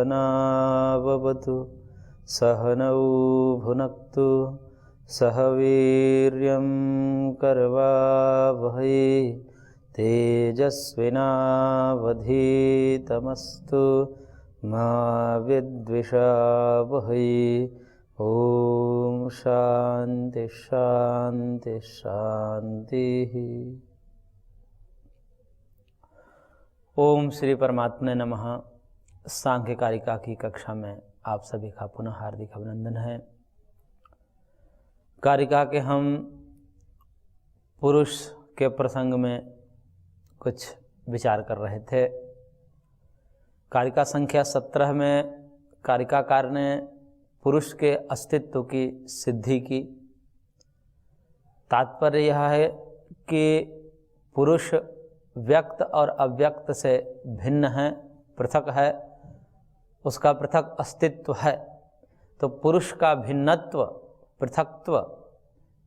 सहनाववतु सहनौ भुनक्तु सह वीर्यं करवावहै तेजस्विनावधीतमस्तु मा विद्विषावहै। ओम शांति शांति शांति। ओम श्री परमात्मने नमः। सांख्य कारिका की कक्षा में आप सभी का पुनः हार्दिक अभिनंदन है। कारिका के हम पुरुष के प्रसंग में कुछ विचार कर रहे थे। कारिका संख्या 17 में कारिकाकार ने पुरुष के अस्तित्व की सिद्धि की। तात्पर्य यह है कि पुरुष व्यक्त और अव्यक्त से भिन्न है, पृथक है, उसका पृथक अस्तित्व है। तो पुरुष का भिन्नत्व, पृथकत्व,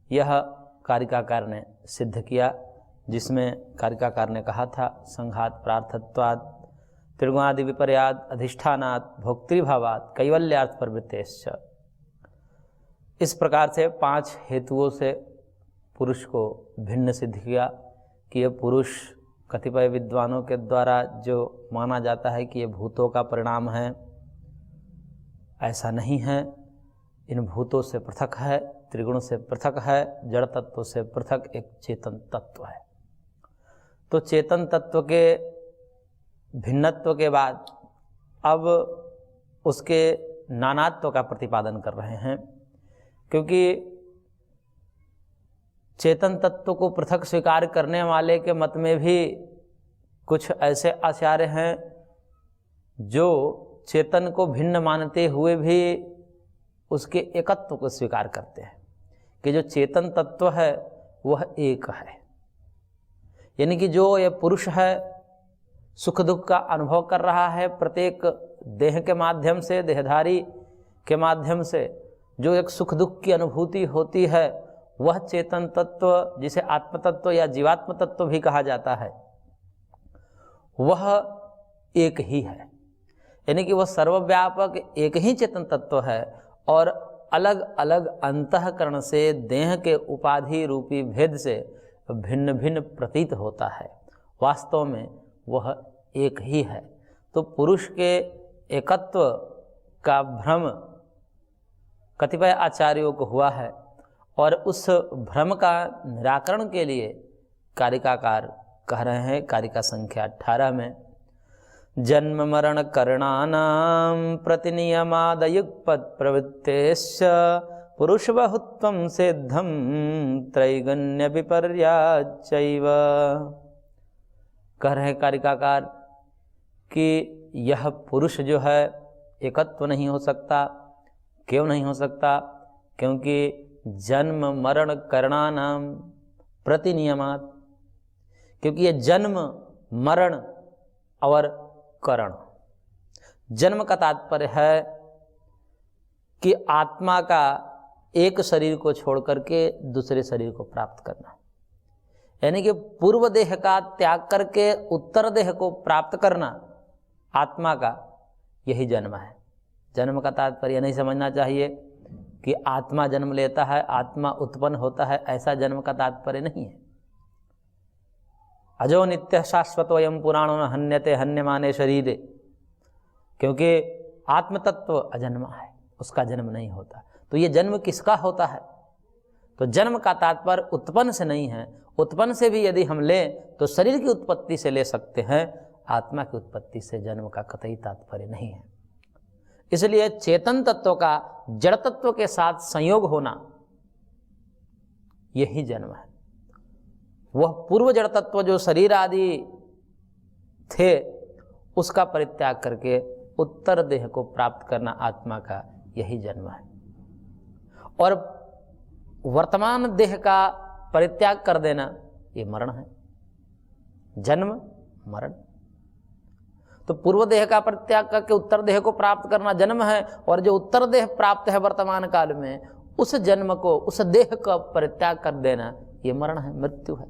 यह कारिकाकार ने सिद्ध किया, जिसमें कारिकाकार ने कहा था संघात प्रार्थत्वात् त्रिगुणादि विपर्याद अधिष्ठानात् भोक्तृभावात् कैवल्यार्थ प्रवृत्तेश्च। इस प्रकार से 5 हेतुओं से पुरुष को भिन्न सिद्ध किया कि यह पुरुष कतिपय विद्वानों के द्वारा जो माना जाता है कि ये भूतों का परिणाम है, ऐसा नहीं है। इन भूतों से पृथक है, त्रिगुण से पृथक है, जड़ तत्व से पृथक एक चेतन तत्व है। तो चेतन तत्व के भिन्नत्व के बाद अब उसके नानात्व का प्रतिपादन कर रहे हैं, क्योंकि चेतन तत्व को पृथक स्वीकार करने वाले के मत में भी कुछ ऐसे आचार्य हैं जो चेतन को भिन्न मानते हुए भी उसके एकत्व को स्वीकार करते हैं कि जो चेतन तत्व है वह एक है। यानी कि जो यह पुरुष है सुख दुख का अनुभव कर रहा है, प्रत्येक देह के माध्यम से, देहधारी के माध्यम से जो एक सुख दुख की अनुभूति होती है, वह चेतन तत्व, जिसे आत्म तत्व या जीवात्म तत्व भी कहा जाता है, वह एक ही है। यानी कि वह सर्वव्यापक एक ही चेतन तत्व है और अलग अलग अंतःकरण से, देह के उपाधि रूपी भेद से भिन्न भिन्न प्रतीत होता है। वास्तव में वह एक ही है। तो पुरुष के एकत्व का भ्रम कतिपय आचार्यों को हुआ है और उस भ्रम का निराकरण के लिए कारिकाकार कह रहे हैं कारिका संख्या 18 में, जन्म मरण करणानां प्रतिनियमादयुगपत् प्रवृत्तेश्च पुरुष बहुत्वं सिद्धं त्रैगुण्य विपर्याच्चैव। कह रहे हैं कारिकाकार कि यह पुरुष जो है एकत्व नहीं हो सकता। क्यों नहीं हो सकता? क्योंकि जन्म मरण करणानाम प्रतिनियमात, क्योंकि ये जन्म, मरण और करण। जन्म का तात्पर्य है कि आत्मा का एक शरीर को छोड़ करके दूसरे शरीर को प्राप्त करना, यानी कि पूर्व देह का त्याग करके उत्तर देह को प्राप्त करना आत्मा का, यही जन्म है। जन्म का तात्पर्य नहीं समझना चाहिए कि आत्मा जन्म लेता है, आत्मा उत्पन्न होता है, ऐसा जन्म का तात्पर्य नहीं है। अजो नित्य शाश्वतोयम पुराणो न हन्यते हन्यमाने शरीरे, क्योंकि आत्म तत्व अजन्मा है, उसका जन्म नहीं होता। तो ये जन्म किसका होता है? तो जन्म का तात्पर्य उत्पन्न से नहीं है। उत्पन्न से भी यदि हम लें तो शरीर की उत्पत्ति से ले सकते हैं, आत्मा की उत्पत्ति से जन्म का कतई तात्पर्य नहीं है। इसलिए चेतन तत्व का जड़ तत्व के साथ संयोग होना, यही जन्म है। वह पूर्व जड़ तत्व जो शरीर आदि थे, उसका परित्याग करके उत्तर देह को प्राप्त करना आत्मा का, यही जन्म है। और वर्तमान देह का परित्याग कर देना, ये मरण है। जन्म मरण। तो पूर्व देह का परित्याग करके उत्तर देह को प्राप्त करना जन्म है, और जो उत्तर देह प्राप्त है वर्तमान काल में, उस जन्म को, उस देह का परित्याग कर देना, ये मरण है, मृत्यु है।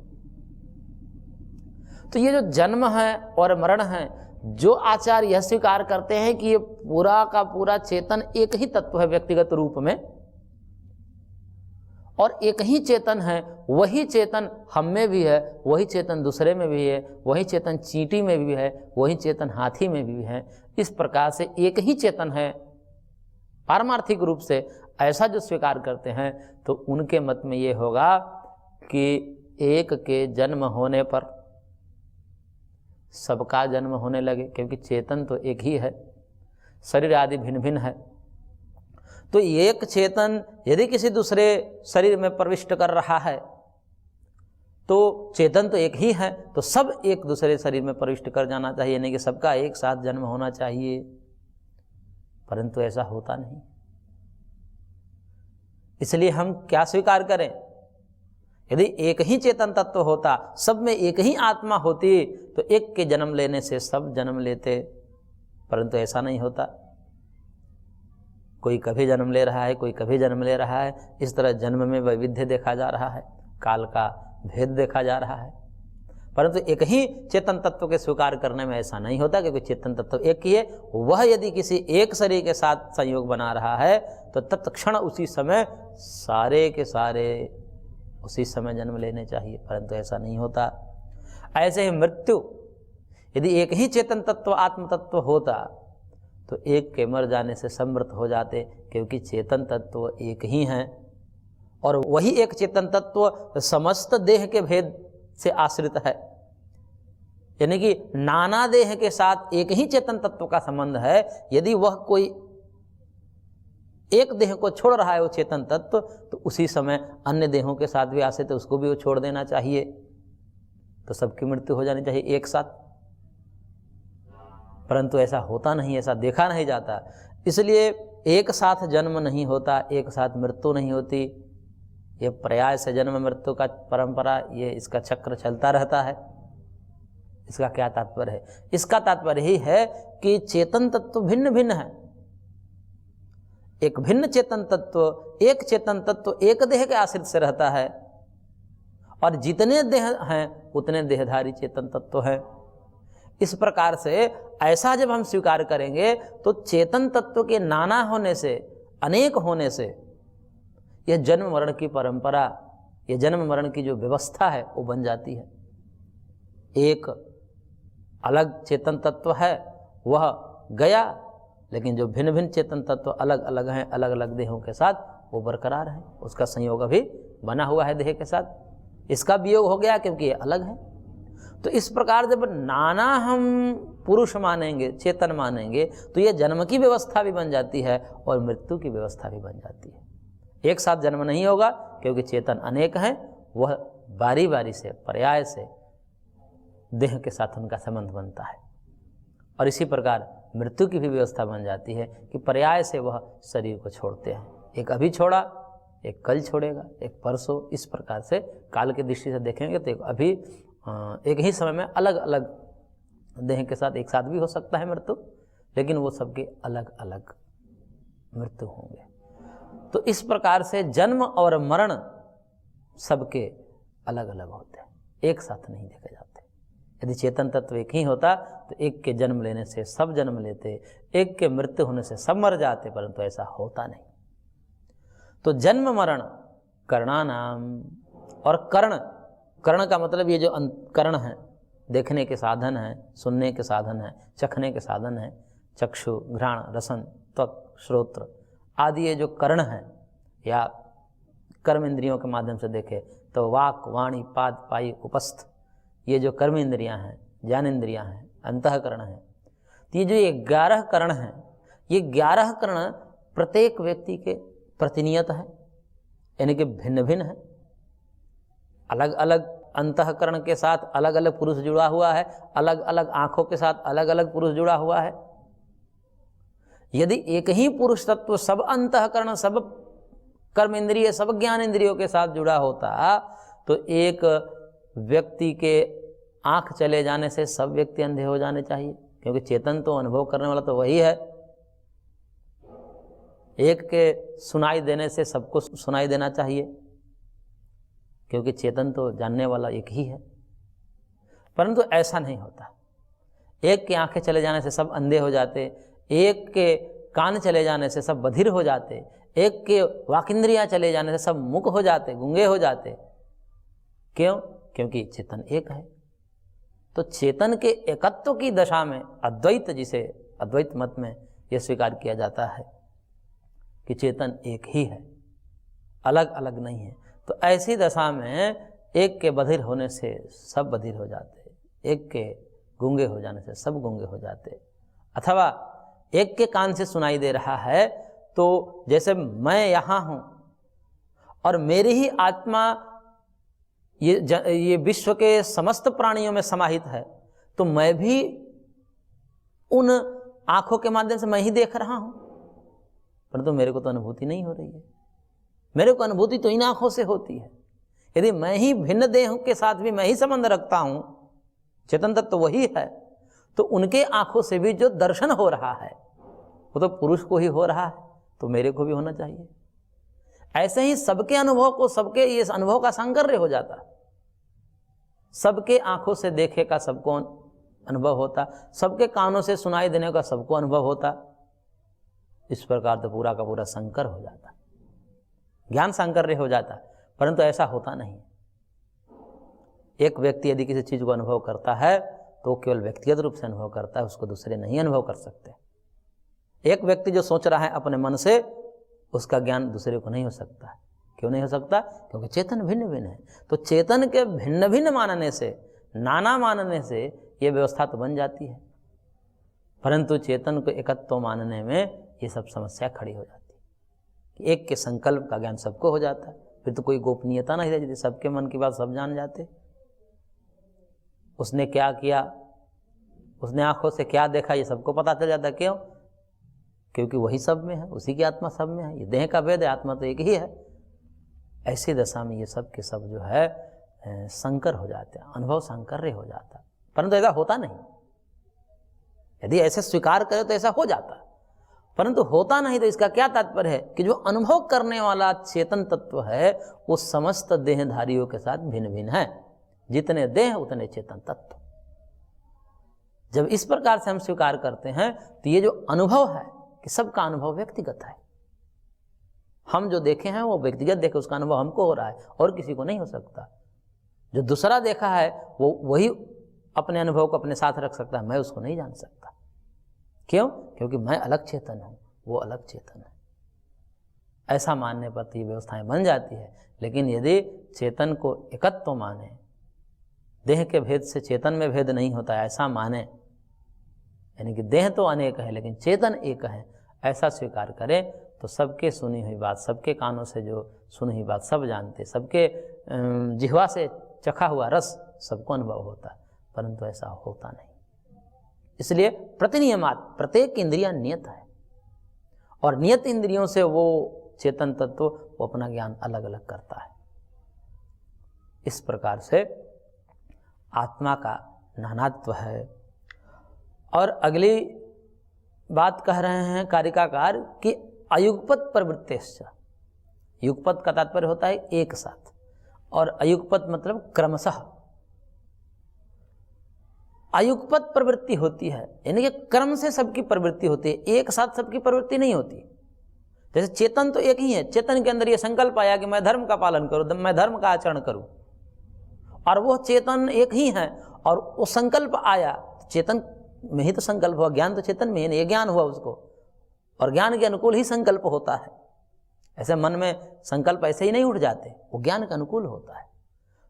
तो ये जो जन्म है और मरण है, जो आचार्य यह स्वीकार करते हैं कि ये पूरा का पूरा चेतन एक ही तत्व है व्यक्तिगत रूप में, और एक ही चेतन है, वही चेतन हम में भी है, वही चेतन दूसरे में भी है, वही चेतन चींटी में भी है, वही चेतन हाथी में भी है, इस प्रकार से एक ही चेतन है पारमार्थिक रूप से, ऐसा जो स्वीकार करते हैं, तो उनके मत में ये होगा कि एक के जन्म होने पर सबका जन्म होने लगे, क्योंकि चेतन तो एक ही है, शरीर आदि भिन्न भिन्न है। तो एक चेतन यदि किसी दूसरे शरीर में प्रविष्ट कर रहा है तो चेतन तो एक ही है, तो सब एक दूसरे शरीर में प्रविष्ट कर जाना चाहिए, यानी कि सबका एक साथ जन्म होना चाहिए, परंतु ऐसा होता नहीं। इसलिए हम क्या स्वीकार करें? यदि एक ही चेतन तत्व होता, सब में एक ही आत्मा होती, तो एक के जन्म लेने से सब जन्म लेते, परंतु ऐसा नहीं होता। कोई कभी जन्म ले रहा है, कोई कभी जन्म ले रहा है, इस तरह जन्म में वैविध्य देखा जा रहा है, काल का भेद देखा जा रहा है, परंतु एक ही चेतन तत्व के स्वीकार करने में ऐसा नहीं होता, क्योंकि चेतन तत्व एक ही है। वह यदि किसी एक शरीर के साथ संयोग बना रहा है तो तत्क्षण उसी समय सारे के सारे उसी समय जन्म लेने चाहिए, परंतु ऐसा नहीं होता। ऐसे ही मृत्यु, यदि एक ही चेतन तत्व आत्म तत्व होता तो एक के मर जाने से सब मृत हो जाते, क्योंकि चेतन तत्व एक ही हैं, और वही एक चेतन तत्व समस्त देह के भेद से आश्रित है, यानी कि नाना देह के साथ एक ही चेतन तत्व का संबंध है। यदि वह कोई एक देह को छोड़ रहा है वो चेतन तत्व, तो उसी समय अन्य देहों के साथ भी आश्रित है, उसको भी वो छोड़ देना चाहिए, तो सबकी मृत्यु हो जानी चाहिए एक साथ, परंतु ऐसा होता नहीं, ऐसा देखा नहीं जाता। इसलिए एक साथ जन्म नहीं होता, एक साथ मृत्यु नहीं होती, ये पर्याय से जन्म मृत्यु का परंपरा, ये इसका चक्र चलता रहता है। इसका क्या तात्पर्य है? इसका तात्पर्य ही है कि चेतन तत्व भिन्न भिन्न है। एक भिन्न चेतन तत्व, एक चेतन तत्व एक देह के आश्रित से रहता है, और जितने देह हैं उतने देहधारी चेतन तत्व हैं। इस प्रकार से ऐसा जब हम स्वीकार करेंगे तो चेतन तत्व के नाना होने से, अनेक होने से, यह जन्म मरण की परंपरा, यह जन्म मरण की जो व्यवस्था है वो बन जाती है। एक अलग चेतन तत्व है वह गया, लेकिन जो भिन्न भिन्न चेतन तत्व अलग अलग हैं, अलग अलग देहों के साथ, वो बरकरार है, उसका संयोग अभी बना हुआ है देह के साथ। इसका वियोग हो गया क्योंकि ये अलग है। तो इस प्रकार जब नाना हम पुरुष मानेंगे, चेतन मानेंगे, तो ये जन्म की व्यवस्था भी बन जाती है और मृत्यु की व्यवस्था भी बन जाती है। एक साथ जन्म नहीं होगा क्योंकि चेतन अनेक हैं, वह बारी बारी से, पर्याय से देह के साथ उनका संबंध बनता है। और इसी प्रकार मृत्यु की भी व्यवस्था बन जाती है कि पर्याय से वह शरीर को छोड़ते हैं। एक अभी छोड़ा, एक कल छोड़ेगा, एक परसों, इस प्रकार से काल की दृष्टि से देखेंगे तो अभी एक ही समय में अलग अलग देह के साथ एक साथ भी हो सकता है मृत्यु, लेकिन वो सबके अलग अलग मृत्यु होंगे। तो इस प्रकार से जन्म और मरण सबके अलग अलग होते हैं, एक साथ नहीं देखे जाते। यदि चेतन तत्व एक ही होता तो एक के जन्म लेने से सब जन्म लेते, एक के मृत्यु होने से सब मर जाते, परंतु ऐसा होता नहीं। तो जन्म मरण कर्णानाम, और कर्ण, कर्ण का मतलब ये जो कर्ण है, देखने के साधन है, सुनने के साधन है, चखने के साधन है, चक्षु, घ्राण, रसन, त्वक, श्रोत्र आदि ये जो कर्ण है, या कर्म इंद्रियों के माध्यम से देखे तो वाक, वाणी, पाद, पाई, उपस्थ, ये जो कर्म इंद्रियां हैं, ज्ञान इंद्रियां हैं, अंतःकरण है, तो ये जो 11 कर्ण हैं, ये 11 कर्ण प्रत्येक व्यक्ति के प्रतिनियत है, यानी कि भिन्न भिन्न है। अलग अलग अंतःकरण के साथ अलग अलग पुरुष जुड़ा हुआ है, अलग अलग आंखों के साथ अलग अलग पुरुष जुड़ा हुआ है। यदि एक ही पुरुष तत्व सब अंतःकरण, सब कर्म इंद्रिय, सब ज्ञान इंद्रियों के साथ जुड़ा होता तो एक व्यक्ति के आंख चले जाने से सब व्यक्ति अंधे हो जाने चाहिए, क्योंकि चेतन तो अनुभव करने वाला तो वही है। एक के सुनाई देने से सबको सुनाई देना चाहिए, क्योंकि चेतन तो जानने वाला एक ही है, परंतु ऐसा नहीं होता। एक की आंखें चले जाने से सब अंधे हो जाते, एक के कान चले जाने से सब बधिर हो जाते, एक के वाकिंद्रियां चले जाने से सब मूक हो जाते, गूंगे हो जाते। क्यों? क्योंकि चेतन एक है। तो चेतन के एकत्व की दशा में अद्वैत, जिसे अद्वैत मत में यह स्वीकार किया जाता है कि चेतन एक ही है, अलग अलग नहीं है। तो ऐसी दशा में एक के बधिर होने से सब बधिर हो जाते, एक के गूंगे हो जाने से सब गूंगे हो जाते, अथवा एक के कान से सुनाई दे रहा है तो जैसे मैं यहाँ हूँ और मेरी ही आत्मा ये विश्व के समस्त प्राणियों में समाहित है, तो मैं भी उन आंखों के माध्यम से मैं ही देख रहा हूँ, परंतु मेरे को तो अनुभूति नहीं हो रही है। मेरे को अनुभूति तो इन आंखों से होती है। यदि मैं ही भिन्न देह के साथ भी मैं ही संबंध रखता हूँ, चेतन तत्व तो वही है, तो उनके आंखों से भी जो दर्शन हो रहा है वो तो पुरुष को ही हो रहा है, तो मेरे को भी होना चाहिए। ऐसे ही सबके अनुभव को, सबके इस अनुभव का सांकर्य हो जाता। सबके आंखों से देखे का सबको अनुभव होता, सबके कानों से सुनाई देने का सबको अनुभव होता। इस प्रकार तो पूरा का पूरा संकर हो जाता, ज्ञान सांकर्य हो जाता। परंतु ऐसा होता नहीं। एक व्यक्ति यदि किसी चीज को अनुभव करता है तो केवल व्यक्तिगत रूप से अनुभव करता है, उसको दूसरे नहीं अनुभव कर सकते। एक व्यक्ति जो सोच रहा है अपने मन से, उसका ज्ञान दूसरे को नहीं हो सकता। क्यों नहीं हो सकता? क्योंकि चेतन भिन्न भिन्न है। तो चेतन के भिन्न भिन्न मानने से, नाना मानने से ये व्यवस्था तो बन जाती है, परंतु चेतन को एकत्व मानने में ये सब समस्या खड़ी हो जाती है। एक के संकल्प का ज्ञान सबको हो जाता है, फिर तो कोई गोपनीयता नहीं रहती, सबके मन की बात सब जान जाते। उसने क्या किया, उसने आंखों से क्या देखा, ये सबको पता चल जाता। क्यों? क्योंकि वही सब में है, उसी की आत्मा सब में है। ये देह का भेद है, आत्मा तो एक ही है। ऐसी दशा में ये सब के सब जो है संकर हो जाते हैं, अनुभव सांकर्य हो जाता। परंतु ऐसा होता नहीं। यदि ऐसे स्वीकार करे तो ऐसा हो जाता, परंतु होता नहीं। तो इसका क्या तात्पर्य है कि जो अनुभव करने वाला चेतन तत्व है वो समस्त देहधारियों के साथ भिन्न भिन्न है। जितने देह उतने चेतन तत्व। जब इस प्रकार से हम स्वीकार करते हैं तो ये जो अनुभव है कि सबका अनुभव व्यक्तिगत है। हम जो देखे हैं वो व्यक्तिगत देखे, उसका अनुभव हमको हो रहा है और किसी को नहीं हो सकता। जो दूसरा देखा है वो वही अपने अनुभव को अपने साथ रख सकता है, मैं उसको नहीं जान सकता। क्यों? क्योंकि मैं अलग चेतन हूँ, वो अलग चेतन है। ऐसा मानने पर तो ये व्यवस्थाएं बन जाती है। लेकिन यदि चेतन को एकत्व माने, देह के भेद से चेतन में भेद नहीं होता, ऐसा माने, यानी कि देह तो अनेक है लेकिन चेतन एक है, ऐसा स्वीकार करें तो सबके सुनी हुई बात, सबके कानों से जो सुनी हुई बात सब जानते, सबके जिह्वा से चखा हुआ रस सबको अनुभव होता है, परंतु ऐसा होता नहीं। इसलिए प्रतिनियमात प्रत्येक इंद्रिया नियत है और नियत इंद्रियों से वो चेतन तत्व वो अपना ज्ञान अलग अलग करता है। इस प्रकार से आत्मा का नानात्व है। और अगली बात कह रहे हैं कारिकाकार कि अयुगपत प्रवृत्तिश्च। युगपत का तात्पर्य होता है एक साथ, और अयुगपत मतलब क्रमशः। अयुगपत प्रवृत्ति होती है, यानी कि क्रम से सबकी प्रवृत्ति होती है, एक साथ सबकी प्रवृत्ति नहीं होती। जैसे चेतन तो एक ही है, चेतन के अंदर ये संकल्प आया कि मैं धर्म का पालन करूं, मैं धर्म का आचरण करूं, और वो चेतन एक ही है, और वो संकल्प आया, चेतन में ही तो संकल्प हुआ, ज्ञान तो चेतन में ही नहीं, ये ज्ञान हुआ उसको, और ज्ञान के अनुकूल ही संकल्प होता है। ऐसे मन में संकल्प ऐसे ही नहीं उठ जाते, वो ज्ञान के अनुकूल होता है।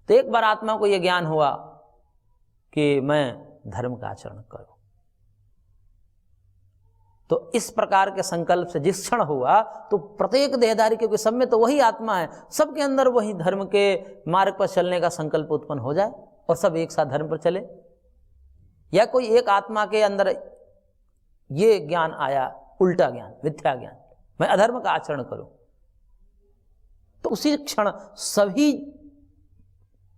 तो एक बार आत्मा को ये ज्ञान हुआ कि मैं धर्म का आचरण करूं, तो इस प्रकार के संकल्प से जिस क्षण हुआ तो प्रत्येक देहधारी, क्योंकि सब में तो वही आत्मा है, सबके अंदर वही धर्म के मार्ग पर चलने का संकल्प उत्पन्न हो जाए और सब एक साथ धर्म पर चले। या कोई एक आत्मा के अंदर ये ज्ञान आया, उल्टा ज्ञान, मिथ्या ज्ञान, मैं अधर्म का आचरण करूं, तो उसी क्षण सभी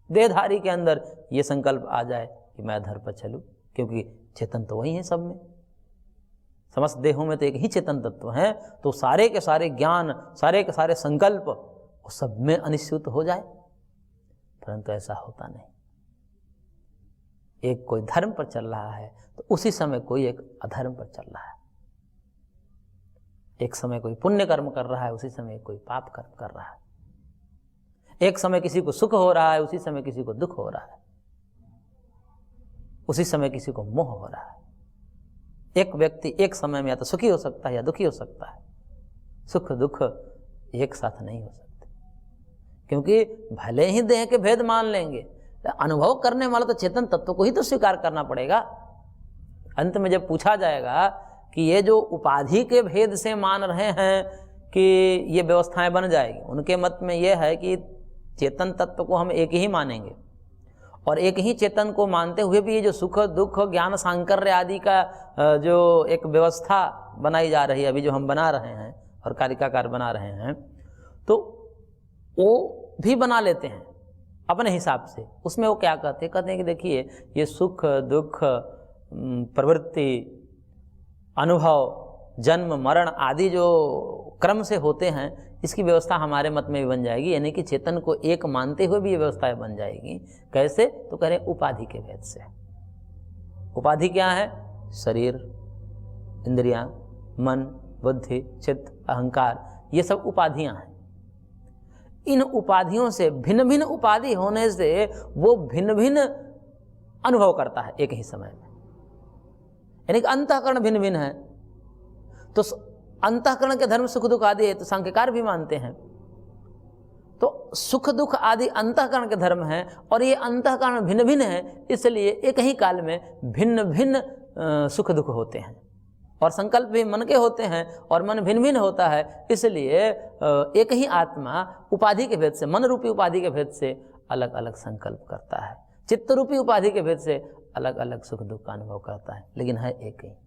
देहधारी के अंदर ये संकल्प आ जाए कि मैं अधर्म पर चलूं, क्योंकि चेतन तो वही है सब में, समस्त देहों में तो एक ही चेतन तत्व है। तो सारे के सारे ज्ञान, सारे के सारे संकल्प वो सब में अनिश्चित हो जाए, परंतु ऐसा होता नहीं। एक कोई धर्म पर चल रहा है तो उसी समय कोई एक अधर्म पर चल रहा है। एक समय कोई पुण्य कर्म कर रहा है, उसी समय कोई पाप कर्म कर रहा है। एक समय किसी को सुख हो रहा है, उसी समय किसी को दुख हो रहा है। उसी समय किसी को मोह हो रहा है। एक व्यक्ति एक समय में या तो सुखी हो सकता है या दुखी हो सकता है। सुख दुख एक साथ नहीं हो सकते, क्योंकि भले ही देह के भेद मान लेंगे, अनुभव करने वाला तो चेतन तत्व को ही तो स्वीकार करना पड़ेगा। अंत में जब पूछा जाएगा कि ये जो उपाधि के भेद से मान रहे हैं कि ये व्यवस्थाएं बन जाएगी, उनके मत में ये है कि चेतन तत्व को हम एक ही मानेंगे, और एक ही चेतन को मानते हुए भी ये जो सुख दुख ज्ञान सांकर्य आदि का जो एक व्यवस्था बनाई जा रही है, अभी जो हम बना रहे हैं और कारिकाकार बना रहे हैं, तो वो भी बना लेते हैं अपने हिसाब से। उसमें वो क्या कहते हैं कि देखिए ये सुख दुख प्रवृत्ति अनुभव जन्म मरण आदि जो क्रम से होते हैं, इसकी व्यवस्था हमारे मत में भी बन जाएगी, यानी कि चेतन को एक मानते हुए भी ये व्यवस्थाएं बन जाएगी। कैसे? तो कह रहे उपाधि के भेद से। उपाधि क्या है? शरीर, इंद्रियां, मन, बुद्धि, चित्त, अहंकार, ये सब उपाधियां हैं। इन उपाधियों से भिन्न भिन्न उपाधि होने से वो भिन्न भिन्न अनुभव करता है एक ही समय में, यानी कि अंतःकरण भिन्न भिन्न है। तो अंतःकरण के धर्म सुख दुख आदि है, तो सांख्यकार भी मानते हैं। तो सुख दुख आदि अंतःकरण के धर्म हैं, और ये अंतःकरण भिन्न भिन्न है, इसलिए एक ही काल में भिन्न भिन्न सुख दुख होते हैं। और संकल्प भी मन के होते हैं, और मन भिन्न भिन्न होता है, इसलिए एक ही आत्मा उपाधि के भेद से, मन रूपी उपाधि के भेद से अलग अलग संकल्प करता है, चित्त रूपी उपाधि के भेद से अलग अलग सुख दुख का अनुभव करता है, लेकिन है एक ही।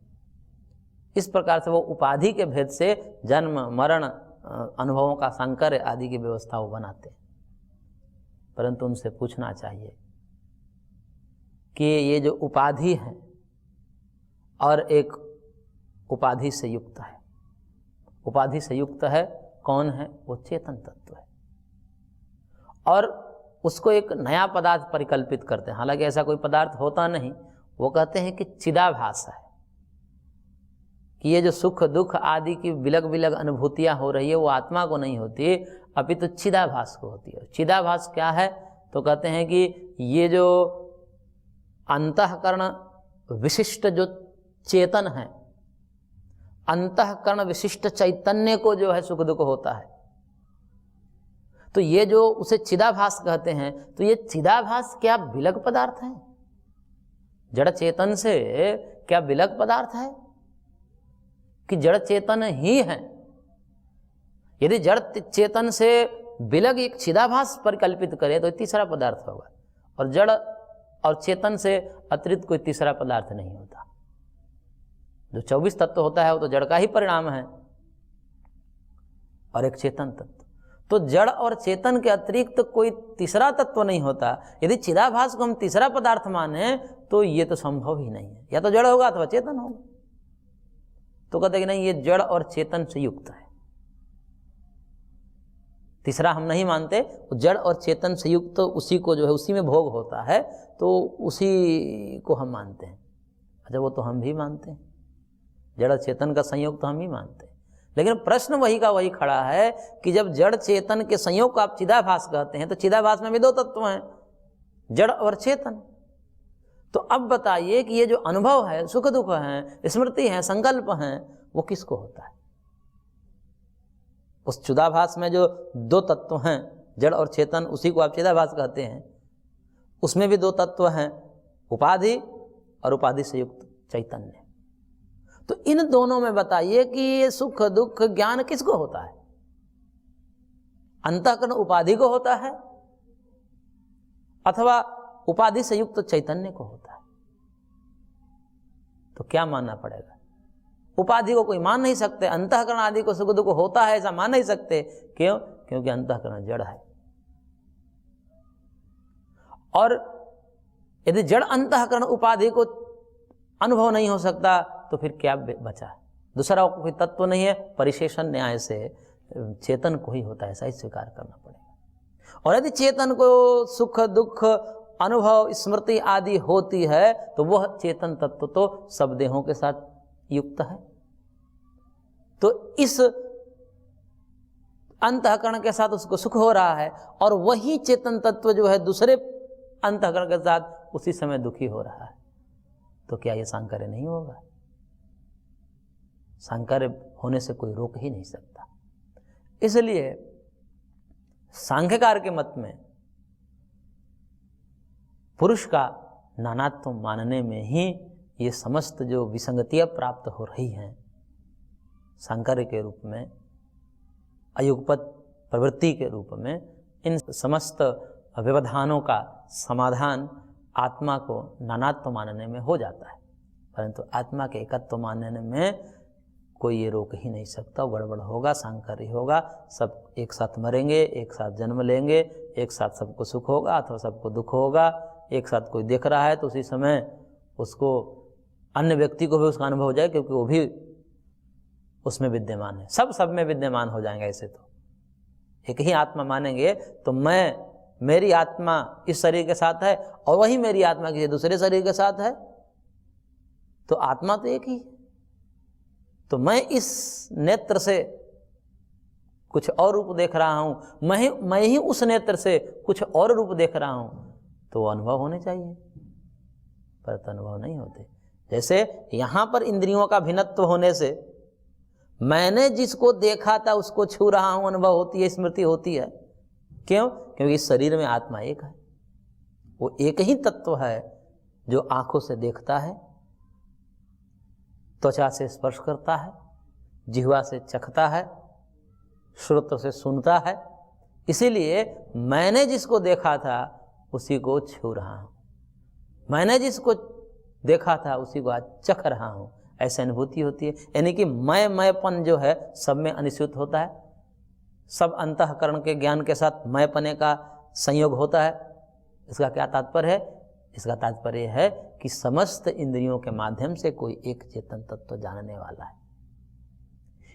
इस प्रकार से वो उपाधि के भेद से जन्म मरण अनुभवों का सांकर्य आदि की व्यवस्था वो बनाते हैं। परंतु उनसे पूछना चाहिए कि ये जो उपाधि है और एक उपाधि से युक्त है, उपाधि से युक्त है कौन है? वो चेतन तत्व है, और उसको एक नया पदार्थ परिकल्पित करते हैं। हालांकि ऐसा कोई पदार्थ होता नहीं, वो कहते हैं कि चिदाभास है, कि ये जो सुख दुख आदि की बिलग बिलग अनुभूतियां हो रही है वो आत्मा को नहीं होती, अपितु तो चिदाभास को होती है। चिदाभास क्या है? तो कहते हैं कि ये जो अंतःकरण विशिष्ट जो चेतन है, अंतःकरण विशिष्ट चैतन्य को जो है सुख दुख होता है, तो ये जो उसे चिदाभास कहते हैं, तो ये चिदाभास क्या बिलग पदार्थ है? जड़ चेतन से क्या बिलग पदार्थ है कि जड़ चेतन ही है? यदि जड़ चेतन से बिलग एक चिदाभास परिकल्पित करे तो तीसरा पदार्थ होगा, और जड़ और चेतन से अतिरिक्त कोई तीसरा पदार्थ नहीं होता। जो 24 तत्व होता है वो तो जड़ का ही परिणाम है, और एक चेतन तत्व। तो जड़ और चेतन के अतिरिक्त कोई तीसरा तत्व नहीं होता। यदि चिदाभास को हम तीसरा पदार्थ माने तो ये तो संभव ही नहीं है, या तो जड़ होगा अथवा चेतन होगा। तो कहते कि नहीं, ये जड़ और चेतन से युक्त है, तीसरा हम नहीं मानते। जड़ और चेतन से युक्त तो उसी को जो है उसी में भोग होता है, तो उसी को हम मानते हैं। अच्छा, वो तो हम भी मानते हैं, जड़ चेतन का संयोग तो हम ही मानते हैं। लेकिन प्रश्न वही का वही खड़ा है कि जब जड़ चेतन के संयोग को आप चिदाभास कहते हैं, तो चिदाभास में भी दो तत्व हैं, जड़ और चेतन। तो अब बताइए कि ये जो अनुभव है, सुख दुख है, स्मृति है, संकल्प है, वो किसको होता है? उस चिदाभास में जो दो तत्व हैं, जड़ और चेतन, उसी को आप चिदाभास कहते हैं। उसमें भी दो तत्व हैं, उपाधि और उपाधि से युक्त चैतन्य। तो इन दोनों में बताइए कि ये सुख दुख ज्ञान किसको होता है? अंतःकरण उपाधि को होता है अथवा उपाधि से युक्त चैतन्य को होता है? तो क्या मानना पड़ेगा? उपाधि को कोई मान नहीं सकते, अंतःकरण आदि को सुख दुख होता है ऐसा मान नहीं सकते। क्यों? क्योंकि अंतःकरण जड़ है, और यदि जड़ अंतःकरण उपाधि को अनुभव नहीं हो सकता तो फिर क्या बचा? दूसरा कोई तत्व नहीं है, परिशेषण न्याय से चेतन को ही होता है, ऐसा ही स्वीकार करना पड़ेगा। और यदि चेतन को सुख दुख अनुभव स्मृति आदि होती है तो वह चेतन तत्व तो सब देहों के साथ युक्त है। तो इस अंतःकरण के साथ उसको सुख हो रहा है और वही चेतन तत्व जो है दूसरे अंतःकरण के साथ उसी समय दुखी हो रहा है, तो क्या यह सांकर्य नहीं होगा? सांकर्य होने से कोई रोक ही नहीं सकता। इसलिए सांख्यकार के मत में पुरुष का नानात्व मानने में ही ये समस्त जो विसंगतियां प्राप्त हो रही हैं सांकर्य के रूप में, अयुगपत प्रवृत्ति के रूप में, इन समस्त व्यवधानों का समाधान आत्मा को नानात्व मानने में हो जाता है। परंतु आत्मा के एकत्व मानने में कोई ये रोक ही नहीं सकता। गड़बड़ होगा, सांकर्य होगा, सब एक साथ मरेंगे, एक साथ जन्म लेंगे, एक साथ सबको सुख होगा अथवा सबको दुख होगा। एक साथ कोई देख रहा है तो उसी समय उसको अन्य व्यक्ति को भी उसका अनुभव हो जाए, क्योंकि वो भी उसमें विद्यमान है। सब में विद्यमान हो जाएंगे। ऐसे तो एक ही आत्मा मानेंगे तो मेरी आत्मा इस शरीर के साथ है और वही मेरी आत्मा किसी दूसरे शरीर के साथ है, तो आत्मा तो एक ही। तो मैं इस नेत्र से कुछ और रूप देख रहा हूं, मैं ही उस नेत्र से कुछ और रूप देख रहा हूं, तो अनुभव होने चाहिए, पर तो अनुभव नहीं होते। जैसे यहां पर इंद्रियों का भिन्नत्व होने से मैंने जिसको देखा था उसको छू रहा हूं, अनुभव होती है, स्मृति होती है। क्यों? क्योंकि इस शरीर में आत्मा एक है, वो एक ही तत्व है जो आंखों से देखता है, त्वचा से स्पर्श करता है, जिह्वा से चखता है, श्रोत्र से सुनता है। इसीलिए मैंने जिसको देखा था उसी को छू रहा हूं, मैंने जिसको देखा था उसी को आज चख रहा हूं, ऐसी अनुभूति होती है। यानी कि मैंपन जो है सब में अनिश्चित होता है, सब अंतःकरण के ज्ञान के साथ मैंपने का संयोग होता है। इसका क्या तात्पर्य है? इसका तात्पर्य है कि समस्त इंद्रियों के माध्यम से कोई एक चेतन तत्व जानने वाला है।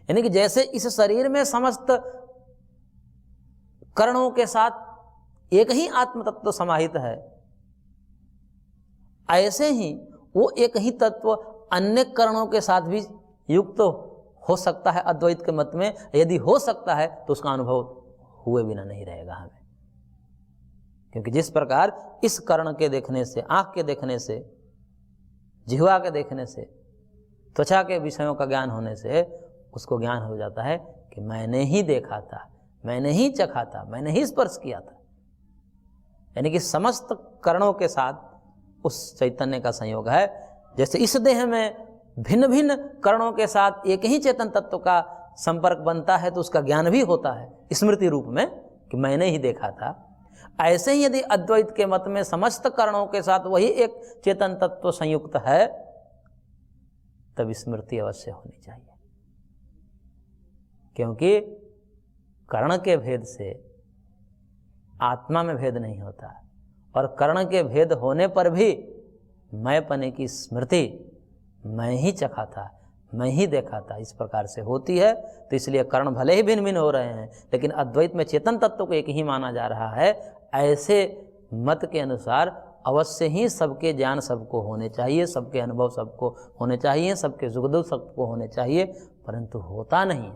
यानी कि जैसे इस शरीर में समस्त करणों के साथ एक ही आत्म तत्व समाहित है, ऐसे ही वो एक ही तत्व अन्य करणों के साथ भी युक्त हो सकता है। अद्वैत के मत में यदि हो सकता है तो उसका अनुभव हुए बिना नहीं रहेगा हमें, क्योंकि जिस प्रकार इस कर्ण के देखने से, आंख के देखने से, जिह्वा के देखने से, त्वचा के विषयों का ज्ञान होने से उसको ज्ञान हो जाता है कि मैंने ही देखा था, मैंने ही चखा था, मैंने ही स्पर्श किया था। यानी कि समस्त करणों के साथ उस चैतन्य का संयोग है। जैसे इस देह में भिन्न भिन्न करणों के साथ एक ही चेतन तत्व का संपर्क बनता है तो उसका ज्ञान भी होता है स्मृति रूप में कि मैंने ही देखा था। ऐसे ही यदि अद्वैत के मत में समस्त करणों के साथ वही एक चेतन तत्व संयुक्त है, तब स्मृति अवश्य होनी चाहिए, क्योंकि कर्ण के भेद से आत्मा में भेद नहीं होता, और कर्ण के भेद होने पर भी मैंपने की स्मृति, मैं ही चखा था, मैं ही देखा था, इस प्रकार से होती है। तो इसलिए कर्ण भले ही भिन्न भिन्न हो रहे हैं, लेकिन अद्वैत में चेतन तत्व को एक ही माना जा रहा है। ऐसे मत के अनुसार अवश्य ही सबके ज्ञान सबको होने चाहिए, सबके अनुभव सबको होने चाहिए, सबके सुख दुख सबको होने चाहिए, परंतु होता नहीं।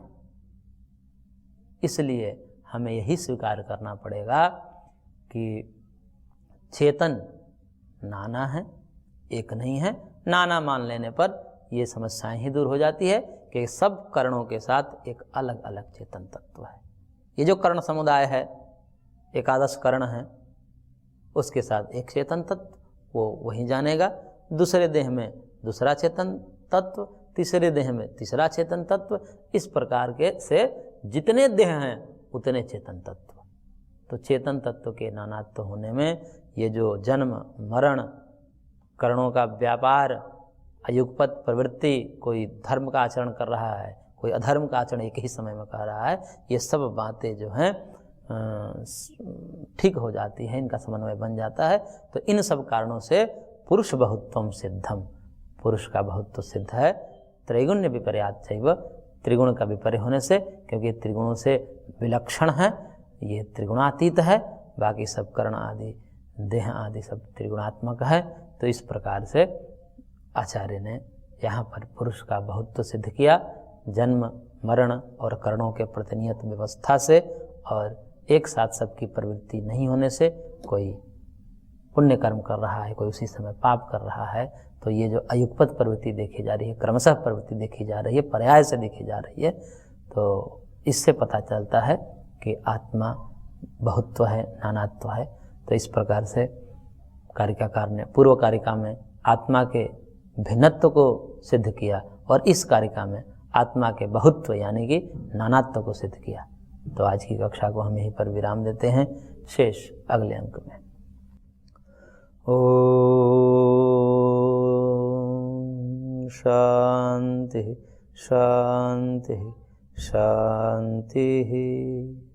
इसलिए हमें यही स्वीकार करना पड़ेगा कि चेतन नाना है, एक नहीं है। नाना मान लेने पर ये समस्याएं ही दूर हो जाती है कि सब कर्णों के साथ एक अलग अलग चेतन तत्व है। ये जो कर्ण समुदाय है, एकादश कर्ण है, उसके साथ एक चेतन तत्व, वो वही जानेगा। दूसरे देह में दूसरा चेतन तत्व, तीसरे देह में तीसरा चेतन तत्व, इस प्रकार के से जितने देह हैं उतने चेतन तत्व। तो चेतन तत्व के नानात्व होने में ये जो जन्म मरण, कर्णों का व्यापार, अयुगपत प्रवृत्ति, कोई धर्म का आचरण कर रहा है, कोई अधर्म का आचरण एक ही समय में कर रहा है, ये सब बातें जो हैं ठीक हो जाती है, इनका समन्वय बन जाता है। तो इन सब कारणों से पुरुष बहुत्वम सिद्धम, पुरुष का बहुत्व सिद्ध है। त्रैगुण्य विपर्यात चैव, त्रिगुण का विपर्य होने से, क्योंकि त्रिगुणों से विलक्षण है, ये त्रिगुणातीत है। बाकी सब कर्ण आदि देह आदि सब त्रिगुणात्मक है। तो इस प्रकार से आचार्य ने यहाँ पर पुरुष का बहुत्व सिद्ध किया, जन्म मरण और कर्णों के प्रतिनियत व्यवस्था से, और एक साथ सबकी प्रवृत्ति नहीं होने से। कोई पुण्य कर्म कर रहा है, कोई उसी समय पाप कर रहा है, तो ये जो अयुगपत प्रवृत्ति देखी जा रही है, क्रमशः प्रवृत्ति देखी जा रही है, पर्याय से देखी जा रही है, तो इससे पता चलता है कि आत्मा बहुत्व है, नानात्व है। तो इस प्रकार से कारिकाकार ने पूर्व कारिका में आत्मा के भिन्नत्व को सिद्ध किया और इस कारिका में आत्मा के बहुत्व यानी कि नानात्व को सिद्ध किया। तो आज की कक्षा को हम यहीं पर विराम देते हैं, शेष अगले अंक में। ओम शांति शांति शांति।